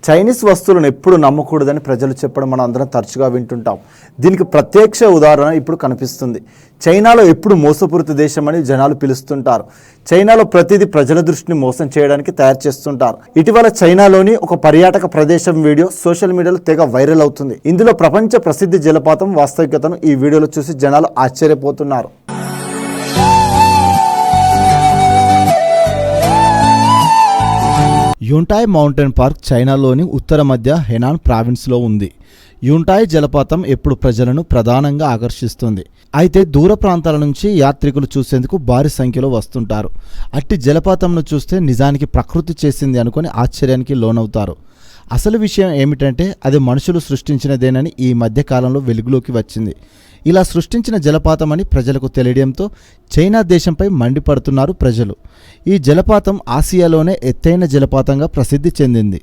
Chinese వస్తువులను ఎప్పుడు నమ్మకూడదని ప్రజలు చెప్పడం మనం అందరం తరచుగా వింటుంటాం. దీనికి ప్రత్యక్ష ఉదాహరణ ఇప్పుడు కనిపిస్తుంది. చైనాలో ఎప్పుడు మోసపూరిత దేశం అని జనాలు పిలుస్తుంటారు. చైనాలో ప్రతిదీ ప్రజల దృష్టిని మోసం చేయడానికి తయారు చేస్తుంటారు. ఇటీవల చైనాలోని ఒక పర్యాటక ప్రదేశం వీడియో సోషల్ మీడియాలో తెగ వైరల్ అవుతుంది. ఇందులో ప్రపంచ ప్రసిద్ధి జలపాతం వాస్తవికతను ఈ వీడియోలో చూసి జనాలు ఆశ్చర్యపోతున్నారు. యుంటాయ్ మౌంటైన్ పార్క్ చైనాలోని ఉత్తర మధ్య హెనాన్ ప్రావిన్స్లో ఉంది. యుంటాయ్ జలపాతం ఎప్పుడు ప్రజలను ప్రధానంగా ఆకర్షిస్తుంది. అయితే దూర ప్రాంతాల నుంచి యాత్రికులు చూసేందుకు భారీ సంఖ్యలో వస్తుంటారు. అట్టి జలపాతంను చూస్తే నిజానికి ప్రకృతి చేసింది అనుకుని ఆశ్చర్యానికి లోనవుతారు. అసలు విషయం ఏమిటంటే అది మనుషులు సృష్టించినదేనని ఈ మధ్య కాలంలో వెలుగులోకి వచ్చింది. ఇలా సృష్టించిన జలపాతం అని ప్రజలకు తెలియడంతో చైనా దేశంపై మండిపడుతున్నారు ప్రజలు. ఈ జలపాతం ఆసియాలోనే ఎత్తైన జలపాతంగా ప్రసిద్ధి చెందింది.